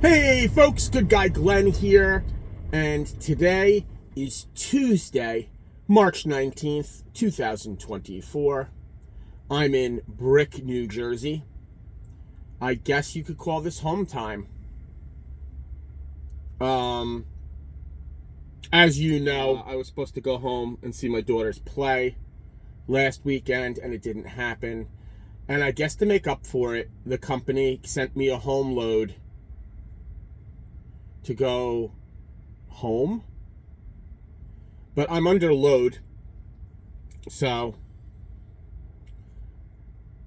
Hey folks, Good Guy Glenn here, and today is Tuesday, March 19th, 2024. I'm in Brick, New Jersey. I guess you could call this home time. As you know, I was supposed to go home and see my daughters play last weekend, and it didn't happen. And I guess to make up for it, the company sent me a home load to go home, but I'm under load,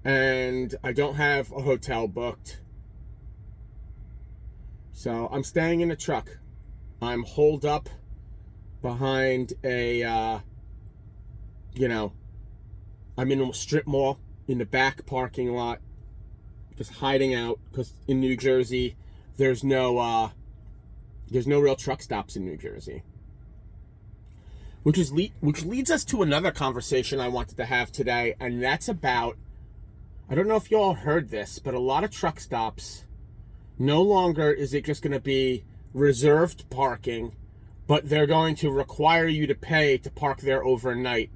and I don't have a hotel booked, so I'm staying in a truck. I'm holed up behind I'm in a strip mall in the back parking lot, just hiding out, because in New Jersey there's no real truck stops in New Jersey. Which leads us to another conversation I wanted to have today, and that's about, I don't know if you all heard this, but a lot of truck stops, no longer is it just going to be reserved parking, but they're going to require you to pay to park there overnight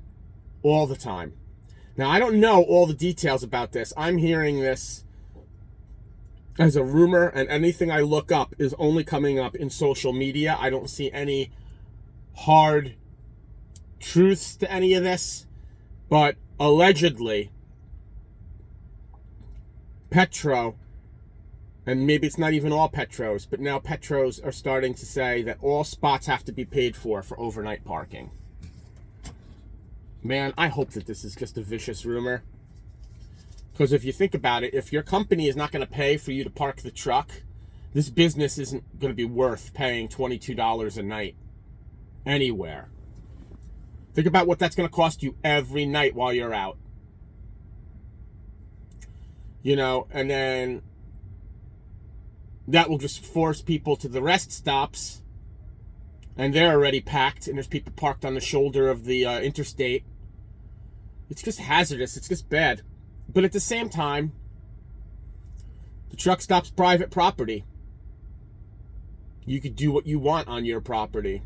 all the time. Now, I don't know all the details about this. I'm hearing this as a rumor, and anything I look up is only coming up in social media. I don't see any hard truths to any of this, but allegedly Petro, and maybe it's not even all Petros, but now Petros are starting to say that all spots have to be paid for overnight parking. Man, I hope that this is just a vicious rumor. Because if you think about it, if your company is not going to pay for you to park the truck, this business isn't going to be worth paying $22 a night anywhere. Think about what that's going to cost you every night while you're out. And then that will just force people to the rest stops, and they're already packed, and there's people parked on the shoulder of the interstate. It's just hazardous. It's just bad. But at the same time, the truck stop's private property. You could do what you want on your property.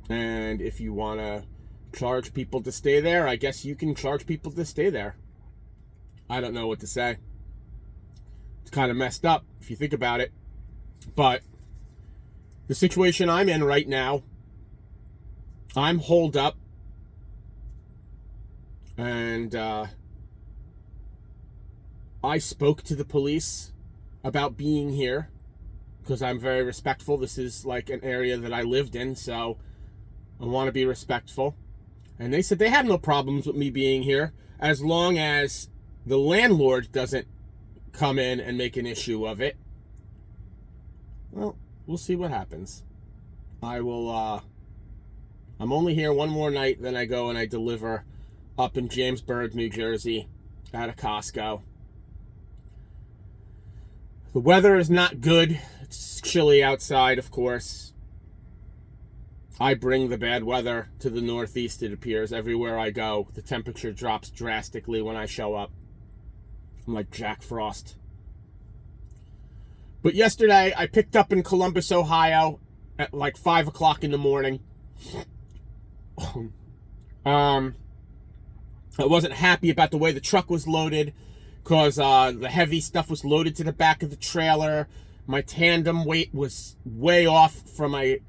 And if you want to charge people to stay there, I guess you can charge people to stay there. I don't know what to say. It's kind of messed up if you think about it. But the situation I'm in right now, I'm holed up. And I spoke to the police about being here because I'm very respectful. This is like an area that I lived in, so I want to be respectful. And they said they have no problems with me being here as long as the landlord doesn't come in and make an issue of it. Well, we'll see what happens. I'm only here one more night, then I go and I deliver up in Jamesburg, New Jersey at a Costco. The weather is not good. It's chilly outside, of course. I bring the bad weather to the Northeast, it appears. Everywhere I go, the temperature drops drastically when I show up. I'm like Jack Frost. But yesterday, I picked up in Columbus, Ohio at like 5 o'clock in the morning. I wasn't happy about the way the truck was loaded, because the heavy stuff was loaded to the back of the trailer. My tandem weight was way off from my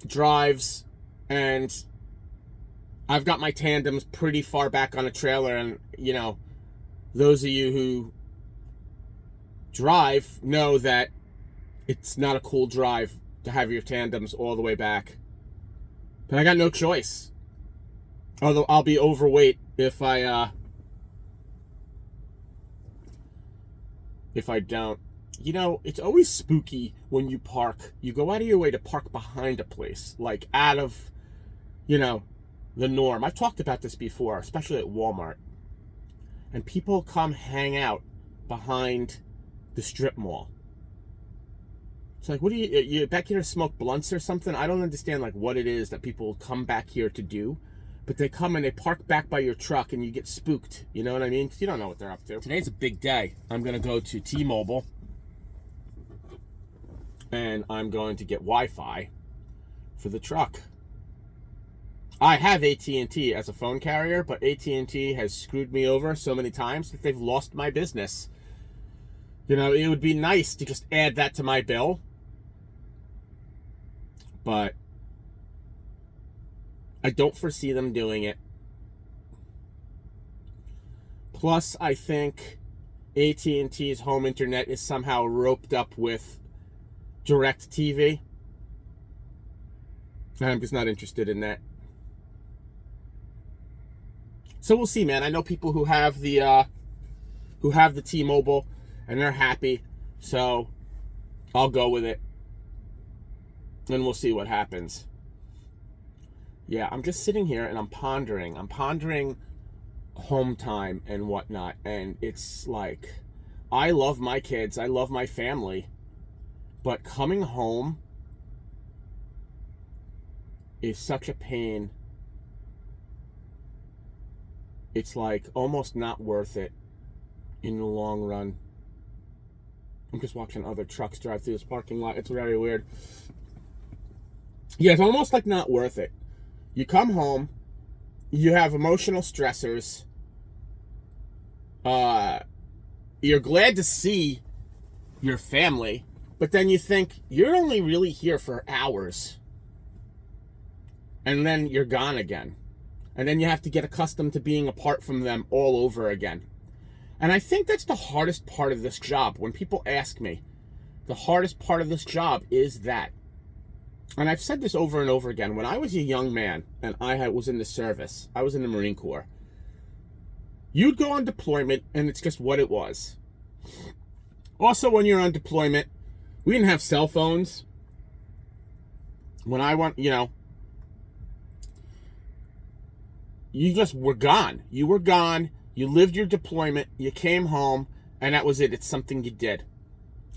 drives, and I've got my tandems pretty far back on a trailer, and those of you who drive know that it's not a cool drive to have your tandems all the way back. But I got no choice. Although I'll be overweight if I don't. It's always spooky when you park. You go out of your way to park behind a place, like out of, the norm. I've talked about this before, especially at Walmart. And people come hang out behind the strip mall. It's like, what are you back here to smoke blunts or something? I don't understand what it is that people come back here to do. but they come and they park back by your truck and you get spooked. You know what I mean? Because you don't know what they're up to. Today's a big day. I'm going to go to T-Mobile and I'm going to get Wi-Fi for the truck. I have AT&T as a phone carrier, but AT&T has screwed me over so many times that they've lost my business. You know, it would be nice to just add that to my bill, but I don't foresee them doing it. Plus, I think AT&T's home internet is somehow roped up with DirecTV, and I'm just not interested in that. So we'll see, man. I know people who have the T-Mobile and they're happy, so I'll go with it, and we'll see what happens. Yeah, I'm just sitting here and I'm pondering home time and whatnot, and it's like, I love my kids, I love my family, but coming home is such a pain. It's like almost not worth it in the long run. I'm just watching other trucks drive through this parking lot. It's very weird. Yeah, it's almost like not worth it. You come home, you have emotional stressors. You're glad to see your family, but then you think you're only really here for hours. And then you're gone again. And then you have to get accustomed to being apart from them all over again. And I think that's the hardest part of this job. When people ask me, the hardest part of this job is that. And I've said this over and over again. When I was a young man and was in the service, I was in the Marine Corps, you'd go on deployment and it's just what it was. Also, when you're on deployment, we didn't have cell phones. When I went, you just were gone. You were gone. You lived your deployment. You came home, and that was it. It's something you did.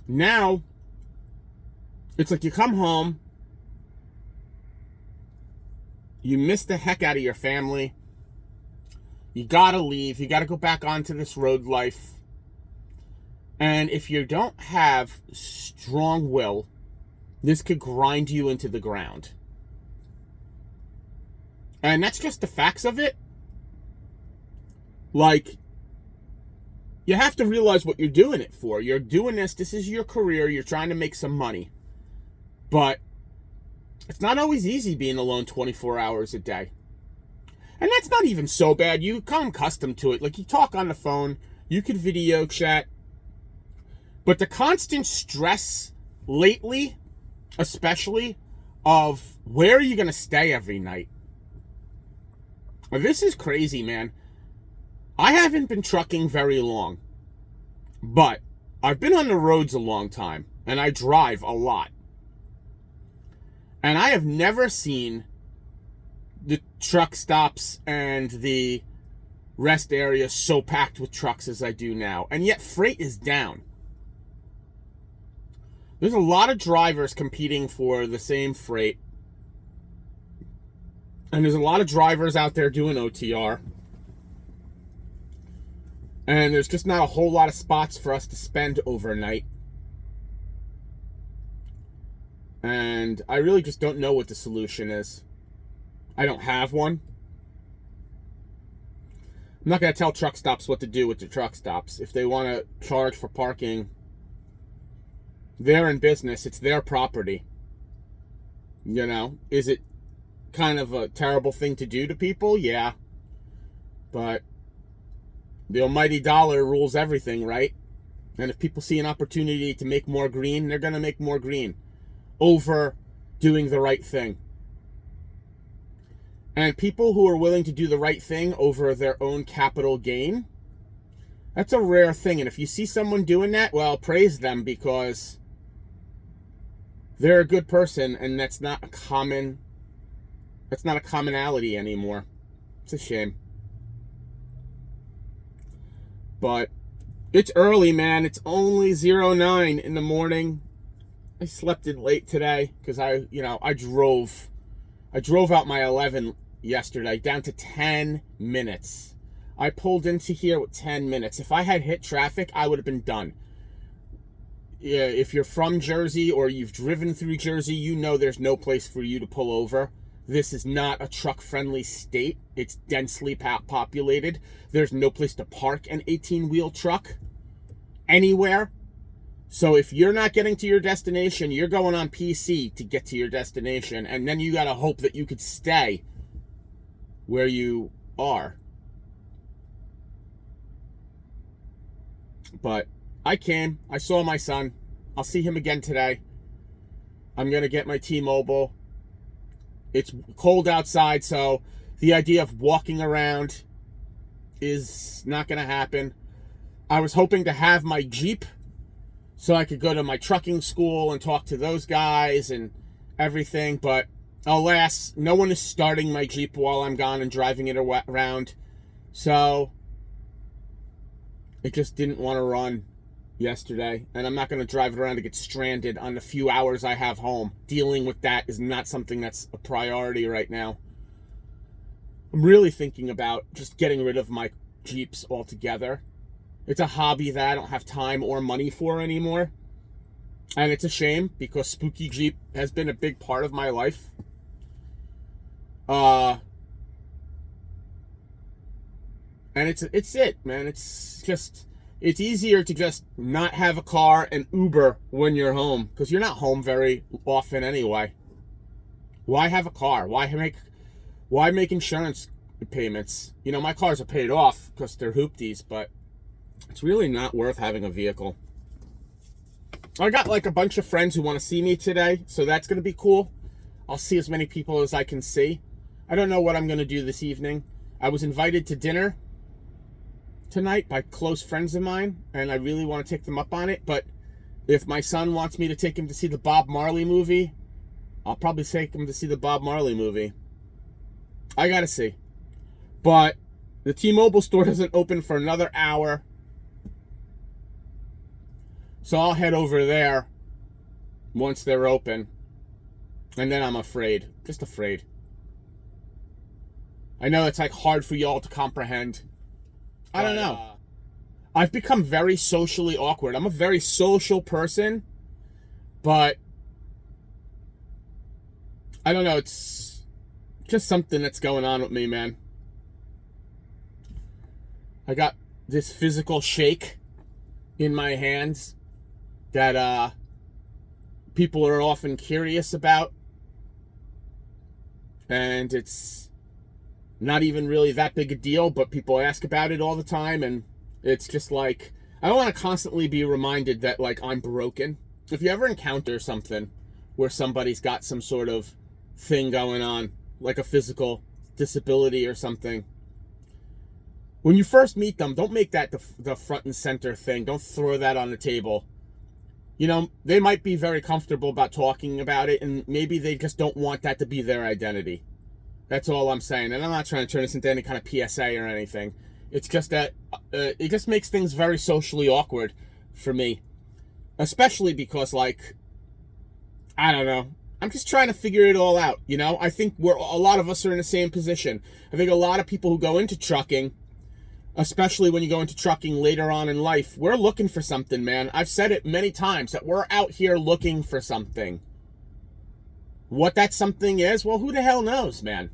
Now, it's like you come home, you miss the heck out of your family. You gotta leave. You gotta go back onto this road life. And if you don't have strong will, this could grind you into the ground. And that's just the facts of it. Like, you have to realize what you're doing it for. You're doing this is your career, you're trying to make some money. But it's not always easy being alone 24 hours a day. And that's not even so bad. You become accustomed to it. Like, you talk on the phone, you could video chat. But the constant stress lately, especially, of where are you going to stay every night? This is crazy, man. I haven't been trucking very long, but I've been on the roads a long time, and I drive a lot. And I have never seen the truck stops and the rest areas so packed with trucks as I do now. And yet freight is down. There's a lot of drivers competing for the same freight. And there's a lot of drivers out there doing OTR. And there's just not a whole lot of spots for us to spend overnight. And I really just don't know what the solution is. I don't have one. I'm not going to tell truck stops what to do with the truck stops. If they want to charge for parking, they're in business. It's their property. You know, is it kind of a terrible thing to do to people? Yeah. But the almighty dollar rules everything, right? And if people see an opportunity to make more green, they're going to make more green over doing the right thing. And people who are willing to do the right thing over their own capital gain, that's a rare thing. And if you see someone doing that, well, praise them, because they're a good person, and that's not a commonality anymore. It's a shame. But it's early, man. It's only 09 in the morning. I slept in late today because I drove out my 11 yesterday, down to 10 minutes. I pulled into here with 10 minutes. If I had hit traffic, I would have been done. Yeah, if you're from Jersey or you've driven through Jersey, you know there's no place for you to pull over. This is not a truck-friendly state. It's densely populated. There's no place to park an 18-wheel truck anywhere. So if you're not getting to your destination, you're going on PC to get to your destination, and then you got to hope that you could stay where you are. But I came. I saw my son. I'll see him again today. I'm going to get my T-Mobile. It's cold outside, so the idea of walking around is not going to happen. I was hoping to have my Jeep so I could go to my trucking school and talk to those guys and everything, but alas, no one is starting my Jeep while I'm gone and driving it around. So it just didn't want to run yesterday, and I'm not going to drive it around to get stranded on the few hours I have home. Dealing with that is not something that's a priority right now. I'm really thinking about just getting rid of my Jeeps altogether. It's a hobby that I don't have time or money for anymore, and it's a shame because Spooky Jeep has been a big part of my life. And it's it, man. It's easier to just not have a car and Uber when you're home, because you're not home very often anyway. Why have a car? Why make insurance payments? You know, my cars are paid off because they're hoopties, but it's really not worth having a vehicle. I got like a bunch of friends who want to see me today, so that's going to be cool. I'll see as many people as I can see. I don't know what I'm going to do this evening. I was invited to dinner tonight by close friends of mine, and I really want to take them up on it, but if my son wants me to take him to see the Bob Marley movie, I'll probably take him to see the Bob Marley movie. I gotta see. But the T-Mobile store doesn't open for another hour, so I'll head over there once they're open, and then I'm afraid, just afraid. I know it's like hard for y'all to comprehend. I don't know. I've become very socially awkward. I'm a very social person, but I don't know. It's just something that's going on with me, man. I got this physical shake in my hands that people are often curious about, and it's not even really that big a deal, but people ask about it all the time, and it's just like, I don't want to constantly be reminded that, like, I'm broken. If you ever encounter something where somebody's got some sort of thing going on, like a physical disability or something, when you first meet them, don't make that the front and center thing. Don't throw that on the table. You know, they might be very comfortable about talking about it, and maybe they just don't want that to be their identity. That's all I'm saying. And I'm not trying to turn this into any kind of PSA or anything. It's just that it just makes things very socially awkward for me. Especially because, like, I don't know. I'm just trying to figure it all out, you know? I think a lot of us are in the same position. I think a lot of people who go into trucking, especially when you go into trucking later on in life, we're looking for something, man. I've said it many times that we're out here looking for something. What that something is, well, who the hell knows, man?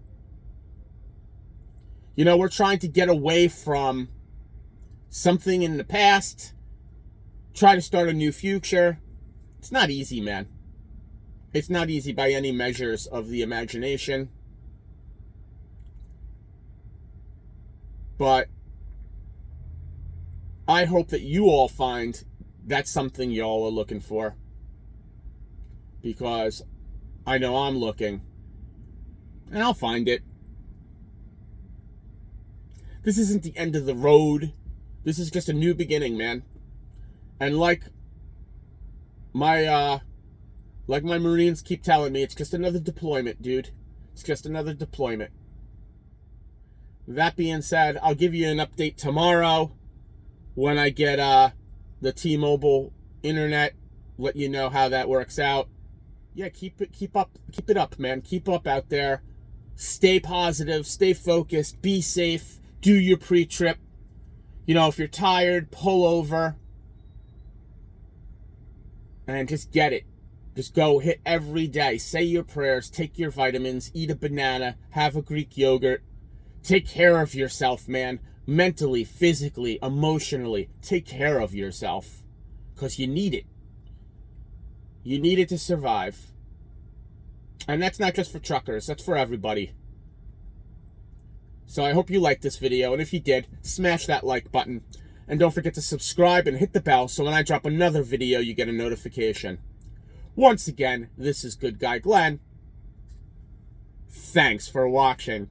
You know, we're trying to get away from something in the past, try to start a new future. It's not easy, man. It's not easy by any measures of the imagination. But I hope that you all find that's something y'all are looking for, because I know I'm looking, and I'll find it. This isn't the end of the road. This is just a new beginning, man. And like my Marines keep telling me, it's just another deployment, dude. It's just another deployment. That being said, I'll give you an update tomorrow when I get the T-Mobile internet. Let you know how that works out. Yeah, keep it up, man. Keep up out there. Stay positive, stay focused, be safe, do your pre-trip. You know, if you're tired, pull over and just get it. Just go hit every day. Say your prayers, take your vitamins, eat a banana, have a Greek yogurt. Take care of yourself, man. Mentally, physically, emotionally. Take care of yourself. Because you need it. You need it to survive. And that's not just for truckers. That's for everybody. So I hope you liked this video. And if you did, smash that like button. And don't forget to subscribe and hit the bell so when I drop another video, you get a notification. Once again, this is Good Guy Glenn. Thanks for watching.